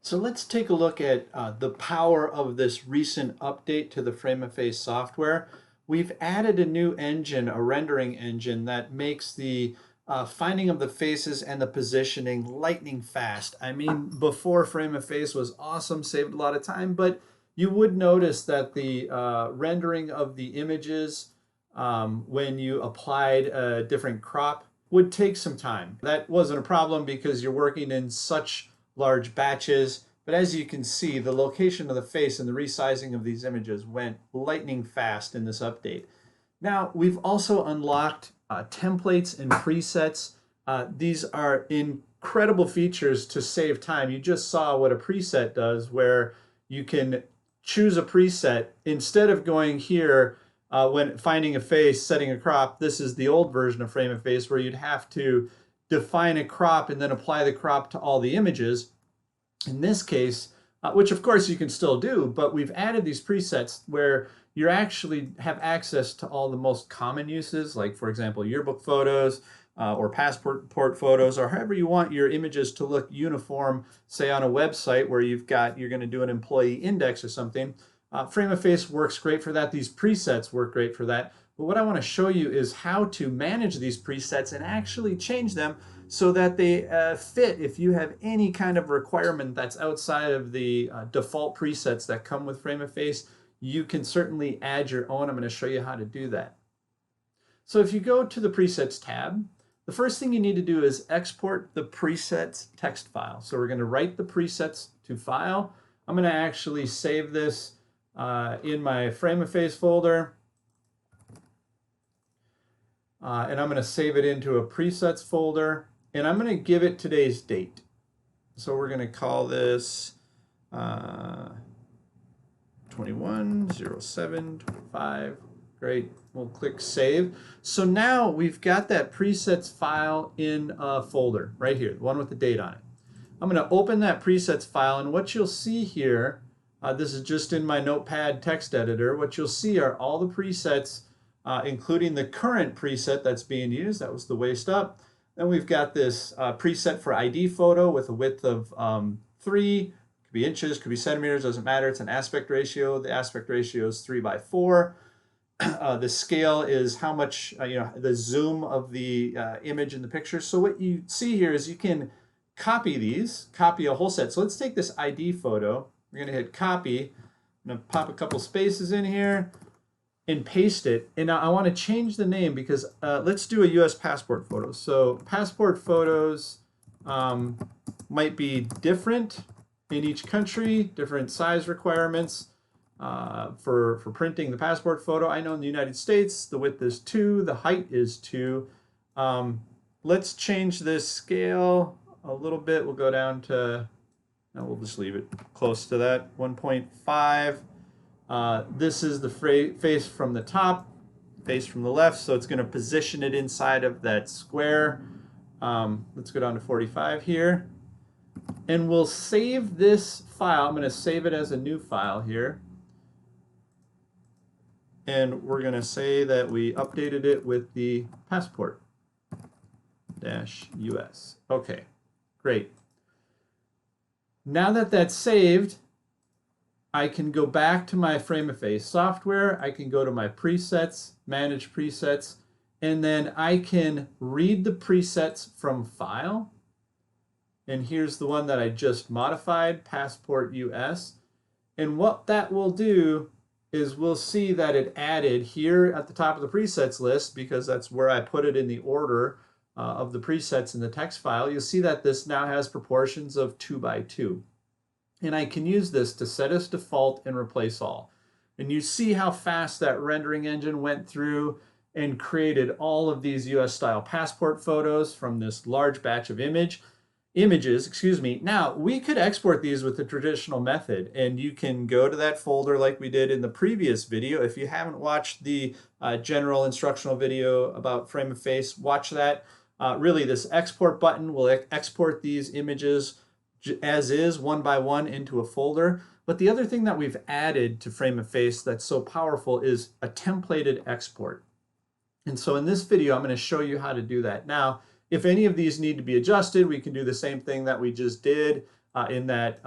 So let's take a look at the power of this recent update to the Frame-A-Face software. We've added a new engine, a rendering engine, that makes the finding of the faces and the positioning lightning fast. I mean, before Frame-A-Face was awesome, saved a lot of time, but you would notice that the rendering of the images when you applied a different crop would take some time. That wasn't a problem because you're working in such large batches. But as you can see, the location of the face and the resizing of these images went lightning fast in this update. Now, we've also unlocked templates and presets. These are incredible features to save time. You just saw what a preset does, where you can choose a preset. Instead of going here, when finding a face, setting a crop, this is the old version of Frame-A-Face where you'd have to define a crop and then apply the crop to all the images. In this case, which of course you can still do, but we've added these presets where you actually have access to all the most common uses, like for example, yearbook photos or passport photos, or however you want your images to look uniform, say on a website where you're going to do an employee index or something. Frame-A-Face works great for that. These presets work great for that. But what I want to show you is how to manage these presets and actually change them so that they fit if you have any kind of requirement that's outside of the default presets that come with Frame-A-Face. You can certainly add your own. I'm going to show you how to do that. So if you go to the Presets tab, the first thing you need to do is export the presets text file. So we're going to write the presets to file. I'm going to actually save this in my Frame-A-Face folder. And I'm going to save it into a presets folder, and I'm going to give it today's date. So we're going to call this 21/07/25. Great. We'll click save. So now we've got that presets file in a folder right here, the one with the date on it. I'm going to open that presets file, and what you'll see here, this is just in my Notepad text editor, what you'll see are all the presets, including the current preset that's being used. That was the waist up. Then we've got this preset for ID photo with a width of 3, could be inches, could be centimeters, doesn't matter. It's an aspect ratio. The aspect ratio is 3:4. The scale is how much, the zoom of the image in the picture. So what you see here is you can copy a whole set. So let's take this ID photo. We're going to hit copy. I'm going to pop a couple spaces in here and paste it. And now I want to change the name because let's do a US passport photo. So passport photos might be different in each country, different size requirements for printing the passport photo. I know in the United States, the width is 2, the height is 2. Let's change this scale a little bit. We'll go down to, no, we'll just leave it close to that, 1.5. This is the face from the top, face from the left, so it's going to position it inside of that square. Let's go down to 45 here. And we'll save this file. I'm going to save it as a new file here. And we're going to say that we updated it with the passport-US. Okay, great. Now that that's saved, I can go back to my Frame-A-Face software. I can go to my presets, manage presets, and then I can read the presets from file. And here's the one that I just modified, Passport US. And what that will do is we'll see that it added here at the top of the presets list, because that's where I put it in the order of the presets in the text file. You'll see that this now has proportions of 2:2. And I can use this to set as default and replace all. And you see how fast that rendering engine went through and created all of these US style passport photos from this large batch of images. Now, we could export these with the traditional method, and you can go to that folder like we did in the previous video. If you haven't watched the general instructional video about Frame-A-Face, watch that. Really, this export button will export these images as is, one by one, into a folder. But the other thing that we've added to Frame-A-Face that's so powerful is a templated export. And so in this video, I'm going to show you how to do that. Now, if any of these need to be adjusted, we can do the same thing that we just did. in that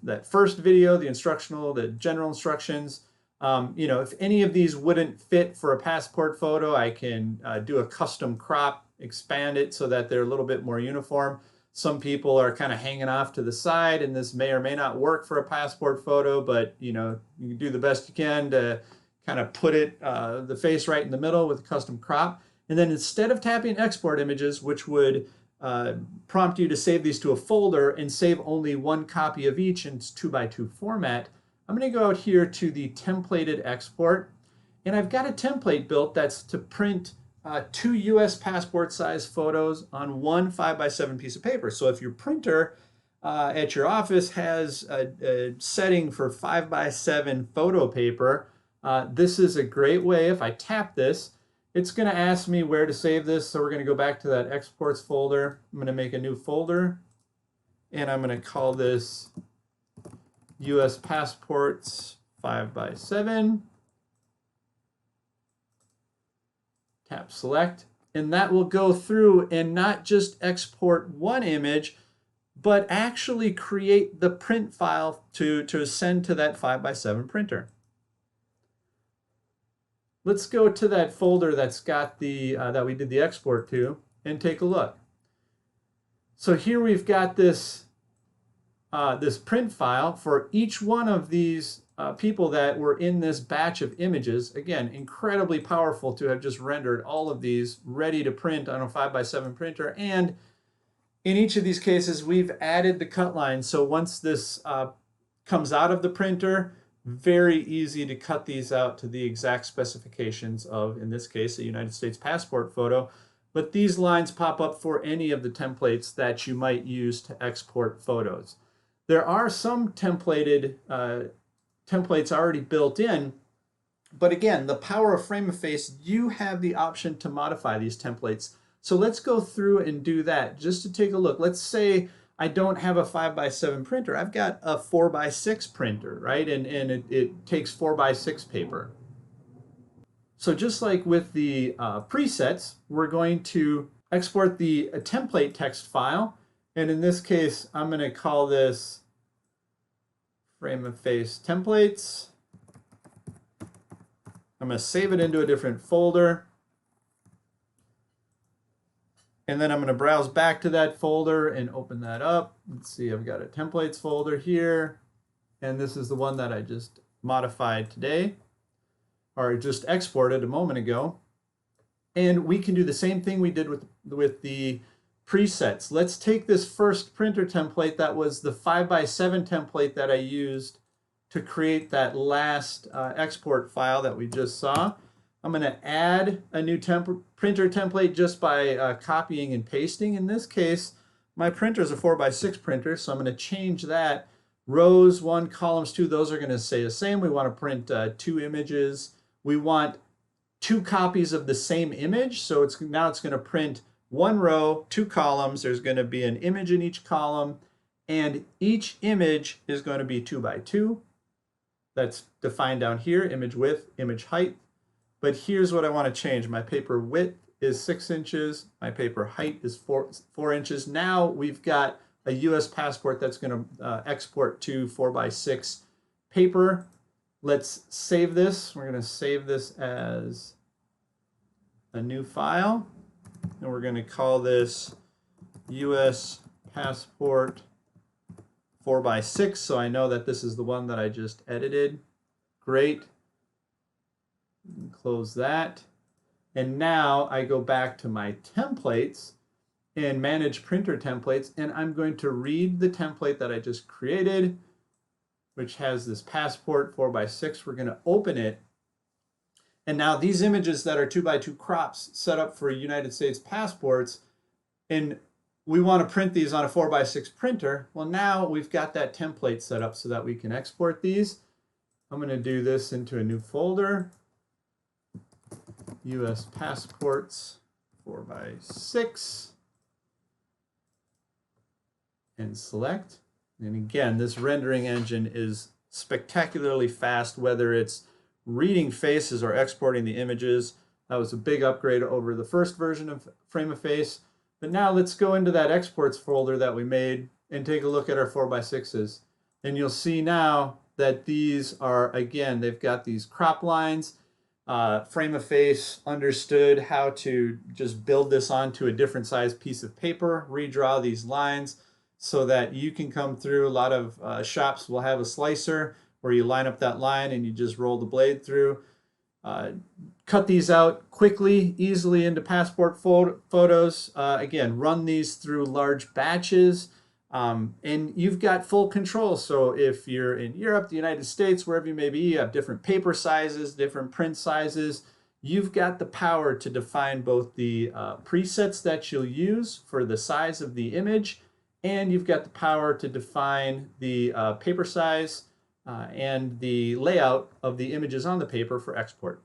that first video, the instructional, the general instructions. You know, if any of these wouldn't fit for a passport photo, I can do a custom crop, expand it so that they're a little bit more uniform. Some people are kind of hanging off to the side, and this may or may not work for a passport photo, but you know, you can do the best you can to kind of put it the face right in the middle with a custom crop. And then instead of tapping export images, which would prompt you to save these to a folder and save only one copy of each in 2x2 format, I'm going to go out here to the templated export, and I've got a template built that's to print 2 US passport size photos on one 5x7 piece of paper. So if your printer at your office has a setting for 5x7 photo paper, this is a great way. If I tap this, it's going to ask me where to save this. So we're going to go back to that exports folder. I'm going to make a new folder, and I'm going to call this US passports 5x7. Tap select, and that will go through and not just export one image, but actually create the print file to send to that 5x7 printer. Let's go to that folder that's got the that we did the export to and take a look. So here we've got this this print file for each one of these people that were in this batch of images. Again, incredibly powerful to have just rendered all of these ready to print on a 5x7 printer. And in each of these cases, we've added the cut line. So once this comes out of the printer, very easy to cut these out to the exact specifications of, in this case, a United States passport photo. But these lines pop up for any of the templates that you might use to export photos. There are some templated templates already built in, but again, the power of Frame-A-Face, you have the option to modify these templates. So let's go through and do that just to take a look. Let's say I don't have a 5x7 printer. I've got a 4x6 printer, right? And it takes 4x6 paper. So just like with the presets, we're going to export the template text file. And in this case, I'm going to call this Frame-A-Face templates. I'm going to save it into a different folder. And then I'm going to browse back to that folder and open that up. Let's see, I've got a templates folder here. And this is the one that I just modified today, or just exported a moment ago. And we can do the same thing we did with the presets. Let's take this first printer template that was the 5x7 template that I used to create that last export file that we just saw. I'm going to add a new printer template just by copying and pasting. In this case, my printer is a 4x6 printer, so I'm going to change that. Rows 1, columns 2, those are going to stay the same. We want to print 2 images. We want 2 copies of the same image, so now it's going to print 1 row, 2 columns. There's going to be an image in each column, and each image is going to be 2x2. That's defined down here, image width, image height. But here's what I want to change. My paper width is 6 inches. My paper height is 4 inches. Now we've got a US passport that's going to export to 4x6 paper. Let's save this. We're going to save this as a new file. And we're going to call this US passport 4x6. So I know that this is the one that I just edited. Great. Close that. And now I go back to my templates and manage printer templates, and I'm going to read the template that I just created, which has this passport 4x6. We're going to open it. And now these images that are 2x2 crops set up for United States passports, and we want to print these on a 4x6 printer. Well, now we've got that template set up so that we can export these. I'm going to do this into a new folder. US passports 4x6, and select. And again, this rendering engine is spectacularly fast, whether it's reading faces or exporting the images. That was a big upgrade over the first version of Frame-A-Face. But now let's go into that exports folder that we made. and take a look at our 4x6s. And you'll see now that these are, again, they've got these crop lines. Frame-A-Face understood how to just build this onto a different size piece of paper, redraw these lines so that you can come through. A lot of shops will have a slicer where you line up that line and you just roll the blade through. Cut these out quickly, easily into passport photos. Again, run these through large batches. And you've got full control. So if you're in Europe, the United States, wherever you may be, you have different paper sizes, different print sizes. You've got the power to define both the presets that you'll use for the size of the image, and you've got the power to define the paper size and the layout of the images on the paper for export.